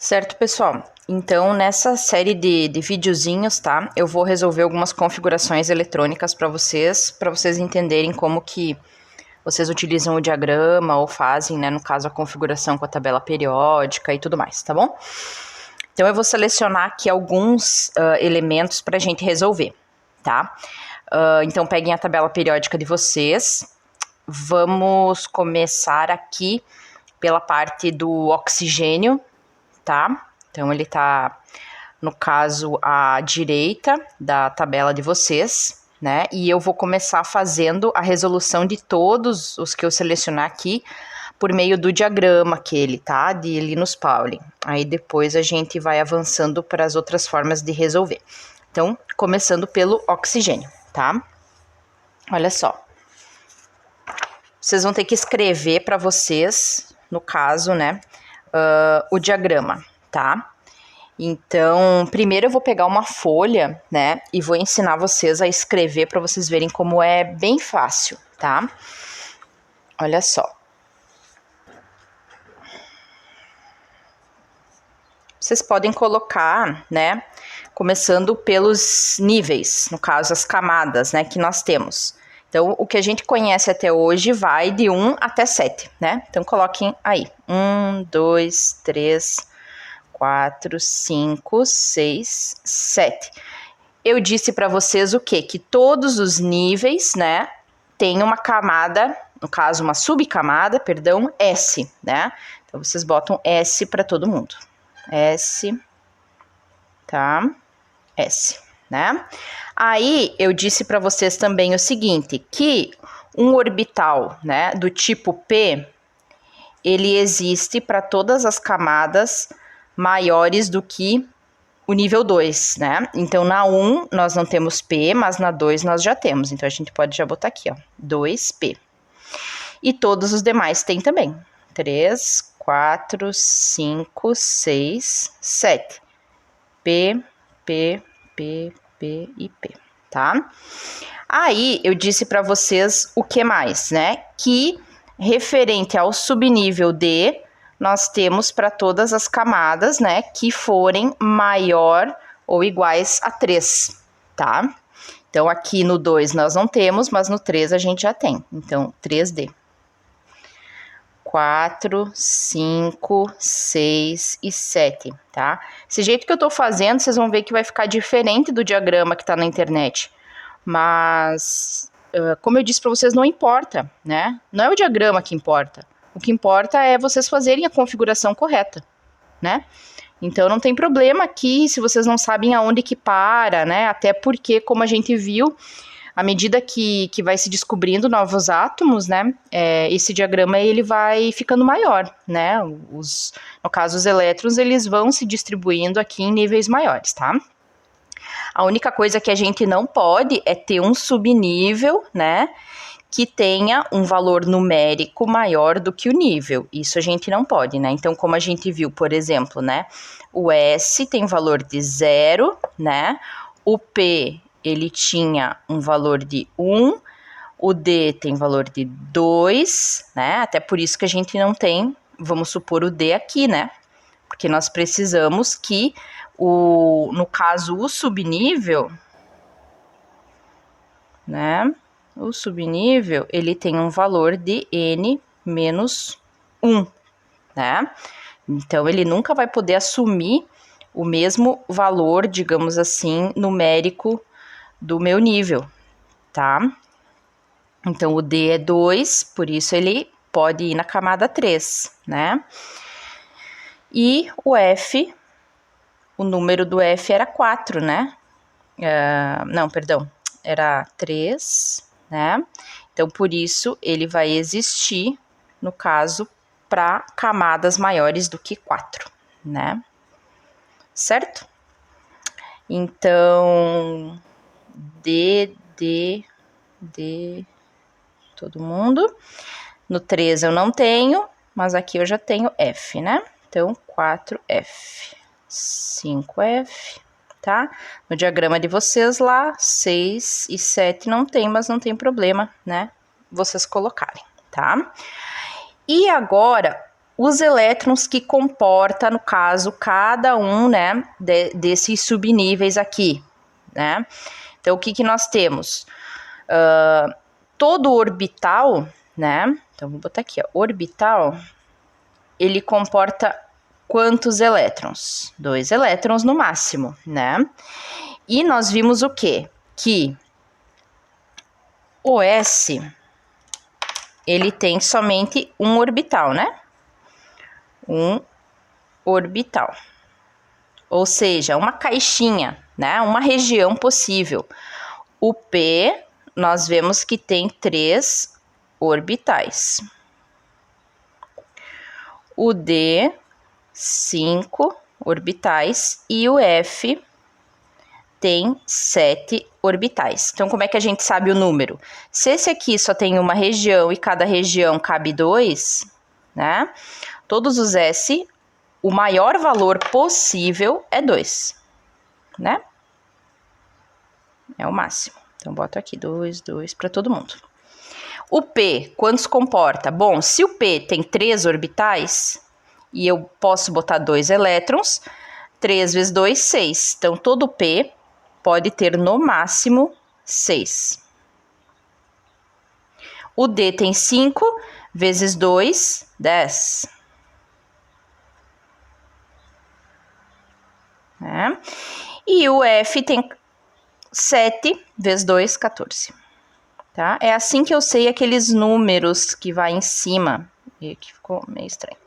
Certo, pessoal? Então, nessa série de videozinhos, tá? Eu vou resolver algumas configurações eletrônicas para vocês entenderem como que vocês utilizam o diagrama ou fazem, né, no caso, a configuração com a tabela periódica e tudo mais, tá bom? Então, eu vou selecionar aqui alguns elementos para a gente resolver, tá? Então, peguem a tabela periódica de vocês. Vamos começar aqui pela parte do oxigênio, tá? Então, ele tá, no caso, à direita da tabela de vocês, né? E eu vou começar fazendo a resolução de todos os que eu selecionar aqui por meio do diagrama aquele, tá? De Linus Pauling. Aí depois a gente vai avançando para as outras formas de resolver. Então, começando pelo oxigênio, tá? Olha só. Vocês vão ter que escrever para vocês, no caso, né, o diagrama, tá? Então, primeiro eu vou pegar uma folha, né, e vou ensinar vocês a escrever para vocês verem como é bem fácil, tá? Olha só. Vocês podem colocar, né, começando pelos níveis, no caso, as camadas, né, que nós temos. Então, o que a gente conhece até hoje vai de 1 até 7, né? Então, coloquem aí. 1, 2, 3, 4, 5, 6, 7. Eu disse para vocês o quê? Que todos os níveis, né, tem uma camada, no caso, uma subcamada, perdão, S, né? Então, vocês botam S para todo mundo. S, tá? S, né? Aí, eu disse para vocês também o seguinte, que um orbital, né, do tipo P, ele existe para todas as camadas maiores do que o nível 2, né? Então, na 1 nós não temos P, mas na 2 nós já temos. Então, a gente pode já botar aqui, ó, 2P. E todos os demais tem também. 3, 4, 5, 6, 7. P, P, P, P e P, tá? Aí, eu disse para vocês o que mais, né? Que referente ao subnível D, nós temos para todas as camadas, né, que forem maior ou iguais a 3, tá? Então, aqui no 2 nós não temos, mas no 3 a gente já tem. Então, 3D. 4, 5, 6 e 7, tá? Esse jeito que eu tô fazendo, vocês vão ver que vai ficar diferente do diagrama que tá na internet. Mas, como eu disse para vocês, não importa, né? Não é o diagrama que importa. O que importa é vocês fazerem a configuração correta, né? Então, não tem problema aqui se vocês não sabem aonde que para, né? Até porque, como a gente viu, à medida que vai se descobrindo novos átomos, né, esse diagrama ele vai ficando maior, né, no caso os elétrons, eles vão se distribuindo aqui em níveis maiores, tá? A única coisa que a gente não pode é ter um subnível, né, que tenha um valor numérico maior do que o nível, isso a gente não pode, né, então como a gente viu, por exemplo, né, o S tem valor de 0, né, o P ele tinha um valor de 1, o D tem valor de 2, né? Até por isso que a gente não tem, vamos supor, o D aqui, né? Porque nós precisamos que, no caso, o subnível, né? O subnível, ele tem um valor de N menos 1, né? Então, ele nunca vai poder assumir o mesmo valor, digamos assim, numérico do meu nível, tá? Então, o D é 2, por isso ele pode ir na camada 3, né? E o F, o número do F era 4, né? Não, perdão, era 3, né? Então, por isso, ele vai existir, no caso, para camadas maiores do que 4, né? Certo? Então, D, todo mundo. No 3 eu não tenho, mas aqui eu já tenho F, né? Então, 4F, 5F, tá? No diagrama de vocês lá, 6 e 7 não tem, mas não tem problema, né? Vocês colocarem, tá? E agora, os elétrons que comporta, no caso, cada um, né, desses subníveis aqui, né? Então, o que que nós temos? Todo orbital, né? Então, vou botar aqui, ó, orbital, ele comporta quantos elétrons? 2 elétrons no máximo, né? E nós vimos o quê? Que o S, ele tem somente um orbital, né? Um orbital. Ou seja, uma caixinha, né? Uma região possível. O P, nós vemos que tem 3 orbitais. O D, 5 orbitais. E o F tem 7 orbitais. Então, como é que a gente sabe o número? Se esse aqui só tem uma região e cada região cabe 2, né? Todos os S, o maior valor possível é 2, né? É o máximo. Então, boto aqui 2, 2 para todo mundo. O P, quantos comporta? Bom, se o P tem 3 orbitais, e eu posso botar 2 elétrons, 3 vezes 2, 6. Então, todo P pode ter no máximo 6. O D tem 5 vezes 2, 10. Né? E o F tem 7 vezes 2, 14. Tá? É assim que eu sei aqueles números que vai em cima. E aqui ficou meio estranho.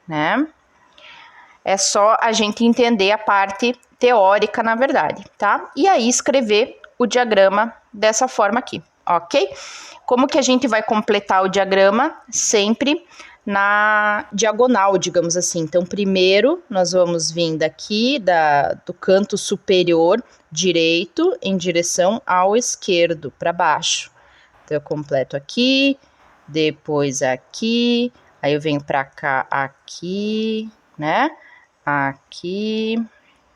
Né? É só a gente entender a parte teórica, na verdade, tá? E aí escrever o diagrama dessa forma aqui, ok? Como que a gente vai completar o diagrama? Sempre na diagonal, digamos assim. Então, primeiro, nós vamos vir daqui, do canto superior direito, em direção ao esquerdo, para baixo. Então, eu completo aqui, depois aqui, aí eu venho para cá, aqui, né? Aqui,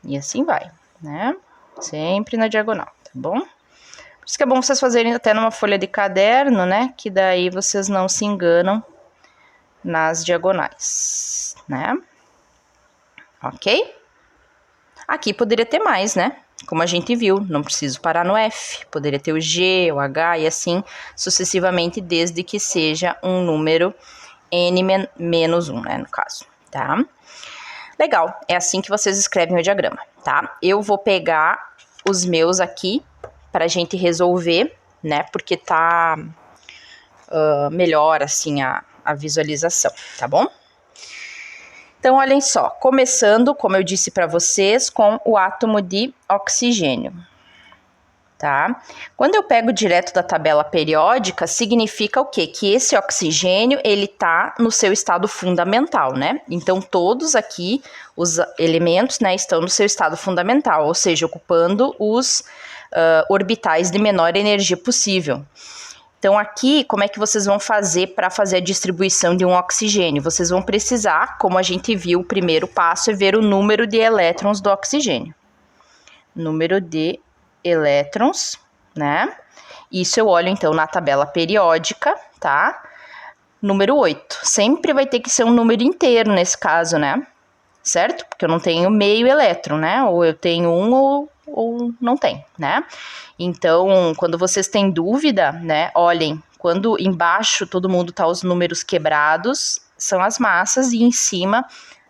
e assim vai, né? Sempre na diagonal, tá bom? Por isso que é bom vocês fazerem até numa folha de caderno, né? Que daí vocês não se enganam nas diagonais, né? Ok? Aqui poderia ter mais, né? Como a gente viu, não preciso parar no F. Poderia ter o G, o H e assim sucessivamente, desde que seja um número N menos 1, né? No caso, tá? Legal, é assim que vocês escrevem o diagrama, tá? Eu vou pegar os meus aqui pra gente resolver, né? Porque tá melhor, assim, a visualização, tá bom? Então, olhem só, começando, como eu disse para vocês, com o átomo de oxigênio, tá? Quando eu pego direto da tabela periódica, significa o quê? Que esse oxigênio, ele tá no seu estado fundamental, né? Então, todos aqui, os elementos, né, estão no seu estado fundamental, ou seja, ocupando os orbitais de menor energia possível. Então, aqui, como é que vocês vão fazer para fazer a distribuição de um oxigênio? Vocês vão precisar, como a gente viu, o primeiro passo é ver o número de elétrons do oxigênio. Número de elétrons, né? Isso eu olho, então, na tabela periódica, tá? Número 8. Sempre vai ter que ser um número inteiro nesse caso, né? Certo? Porque eu não tenho meio elétron, né? Ou eu tenho um ou não tem, né? Então, quando vocês têm dúvida, né? Olhem, quando embaixo todo mundo tá os números quebrados, são as massas e em cima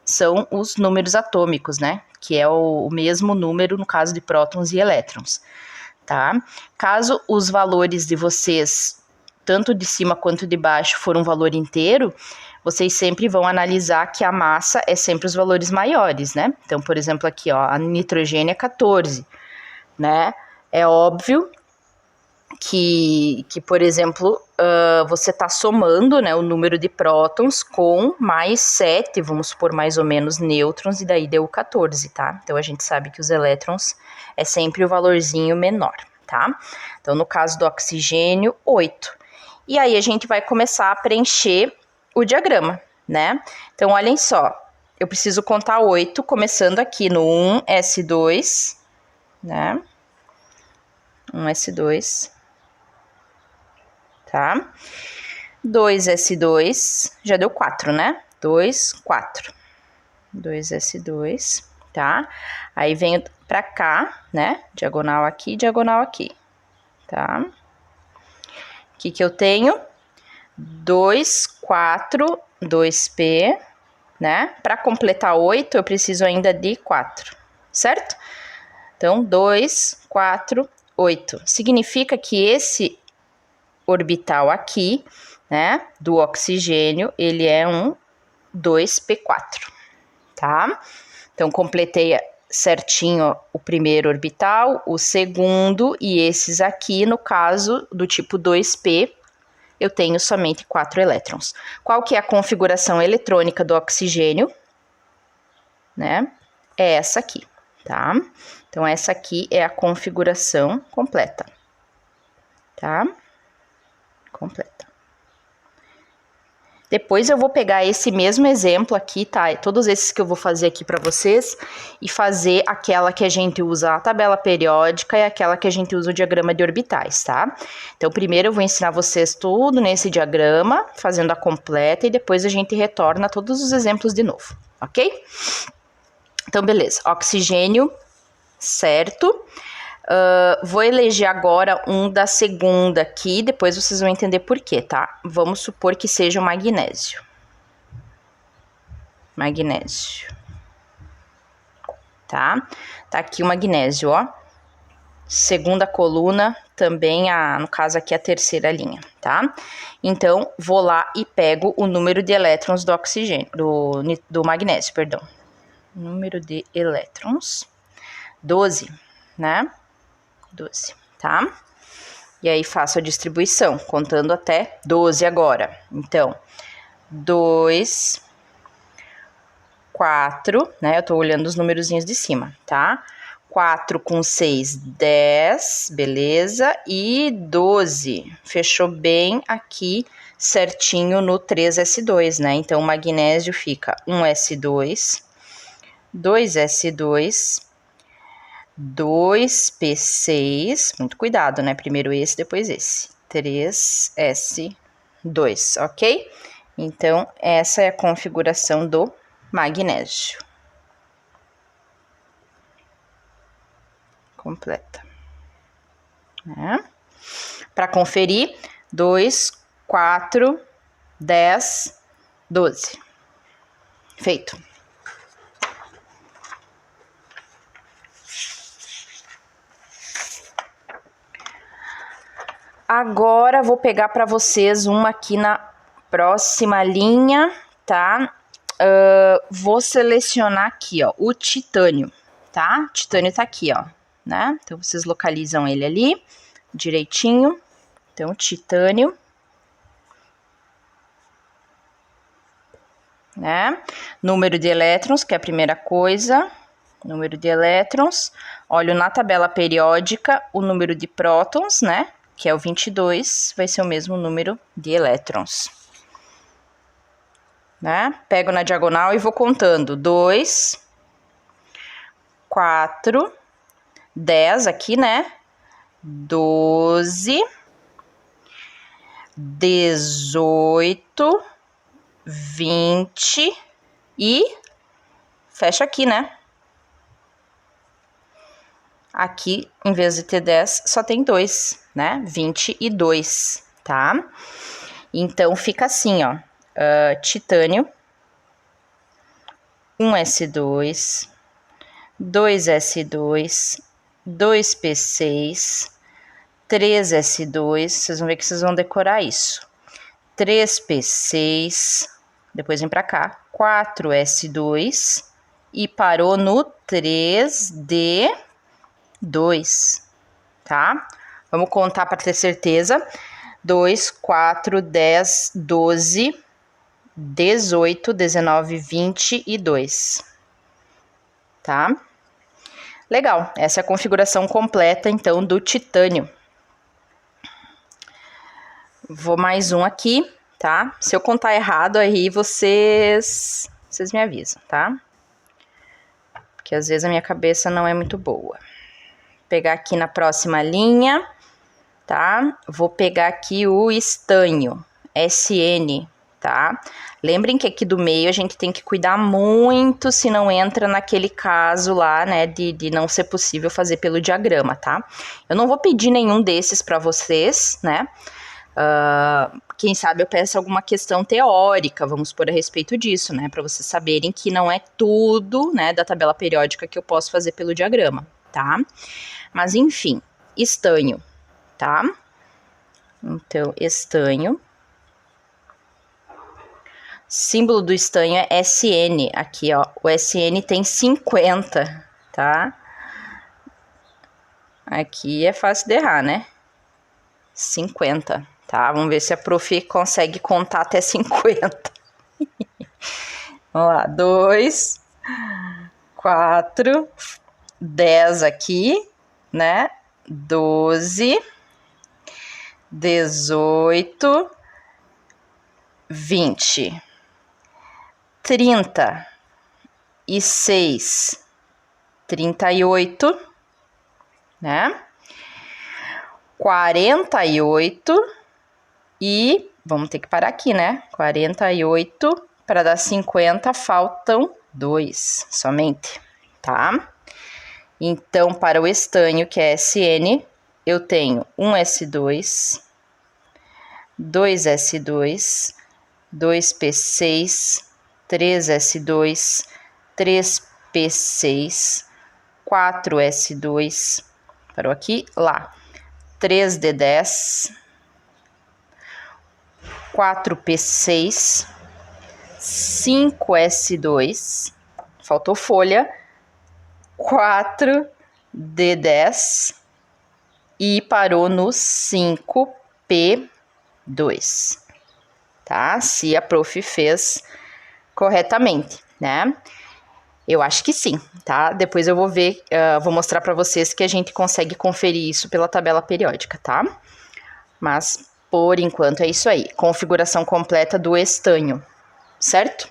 são os números atômicos, né? Que é o mesmo número no caso de prótons e elétrons, tá? Caso os valores de vocês, tanto de cima quanto de baixo, for um valor inteiro, vocês sempre vão analisar que a massa é sempre os valores maiores, né? Então, por exemplo, aqui, ó, a nitrogênio é 14, né? É óbvio que por exemplo, você está somando, né, o número de prótons com mais 7, vamos supor, mais ou menos, nêutrons, e daí deu 14, tá? Então, a gente sabe que os elétrons é sempre o valorzinho menor, tá? Então, no caso do oxigênio, 8. E aí, a gente vai começar a preencher o diagrama, né? Então, olhem só, eu preciso contar 8, começando aqui no 1s2, né? 1s2, tá? 2s2, já deu 4, né? 2, 4. 2s2, tá? Aí venho pra cá, né? Diagonal aqui, tá? O que que eu tenho? 2, 4, 2p, né? Para completar 8, eu preciso ainda de 4, certo? Então, 2, 4, 8. Significa que esse orbital aqui, né, do oxigênio, ele é um 2p4, tá? Então, completei certinho o primeiro orbital, o segundo, e esses aqui, no caso do tipo 2p, eu tenho somente 4 elétrons. Qual que é a configuração eletrônica do oxigênio? Né? É essa aqui, tá? Então, essa aqui é a configuração completa, tá? Completa. Depois eu vou pegar esse mesmo exemplo aqui, tá? Todos esses que eu vou fazer aqui para vocês e fazer aquela que a gente usa a tabela periódica e aquela que a gente usa o diagrama de orbitais, tá? Então, primeiro eu vou ensinar vocês tudo nesse diagrama, fazendo a completa, e depois a gente retorna todos os exemplos de novo, ok? Então, beleza. Oxigênio, certo? Vou eleger agora um da segunda aqui, depois vocês vão entender por quê, tá? Vamos supor que seja o magnésio. Magnésio. Tá? Tá aqui o magnésio, ó. Segunda coluna, também no caso aqui a terceira linha, tá? Então, vou lá e pego o número de elétrons do oxigênio, do magnésio, perdão. Número de elétrons, 12, né? 12, tá? E aí faço a distribuição, contando até 12 agora. Então, 2, 4, né? Eu tô olhando os numerozinhos de cima, tá? 4 com 6, 10, beleza? E 12, fechou bem aqui, certinho no 3s2, né? Então, o magnésio fica 1s2, 2s2, 2p6, muito cuidado, né? Primeiro esse, depois esse. 3s2, ok? Então, essa é a configuração do magnésio. Completa. Né? Para conferir, 2, 4, 10, 12. Feito. Agora, vou pegar para vocês uma aqui na próxima linha, tá? Vou selecionar aqui, ó, o titânio, tá? O titânio tá aqui, ó, né? Então, vocês localizam ele ali, direitinho. Então, titânio. Né? Número de elétrons, que é a primeira coisa. Número de elétrons. Olho na tabela periódica o número de prótons, né? Que é o 22, vai ser o mesmo número de elétrons. Né? Pego na diagonal e vou contando. 2, 4, 10 aqui, né? 12, 18, 20 e fecha aqui, né? Aqui, em vez de ter 10, só tem 2, né? 22, tá? Então, fica assim, ó. Titânio, 1s2, 2s2, 2p6, 3s2, vocês vão ver que vocês vão decorar isso. 3p6, depois vem pra cá, 4s2 e parou no 3d2, tá? Vamos contar para ter certeza. 2, 4, 10, 12, 18, 19, 22, tá? Legal, essa é a configuração completa, então, do titânio. Vou mais um aqui, tá? Se eu contar errado, aí vocês me avisam, tá? Porque às vezes a minha cabeça não é muito boa. Vou pegar aqui na próxima linha, tá? Vou pegar aqui o estanho, SN, tá? Lembrem que aqui do meio a gente tem que cuidar muito se não entra naquele caso lá, né, de não ser possível fazer pelo diagrama, tá? Eu não vou pedir nenhum desses para vocês, né? Quem sabe eu peço alguma questão teórica, vamos por a respeito disso, né? Para vocês saberem que não é tudo, né, da tabela periódica que eu posso fazer pelo diagrama, tá? Mas enfim, estanho, tá? Então, estanho. Símbolo do estanho é SN, aqui, ó. O SN tem 50, tá? Aqui é fácil de errar, né? 50, tá? Vamos ver se a prof consegue contar até 50. Vamos lá, 2, 4, 10 aqui, né? 12, 18, 20, 36, 38, né? 48 e vamos ter que parar aqui, né? 48 para dar 50, faltam 2 somente, tá? Então, para o estanho, que é SN, eu tenho um S2, 2 S2, 2 P6, 3 S2, 3 P6, 4 S2, parou aqui, lá, 3 D10, 4 P6, 5 S2, faltou folha, 4 D10 e parou no 5 P2, tá? Se a prof fez corretamente, né? Eu acho que sim, tá? Depois eu vou ver, vou mostrar para vocês que a gente consegue conferir isso pela tabela periódica, tá? Mas, por enquanto, é isso aí. Configuração completa do estanho, certo?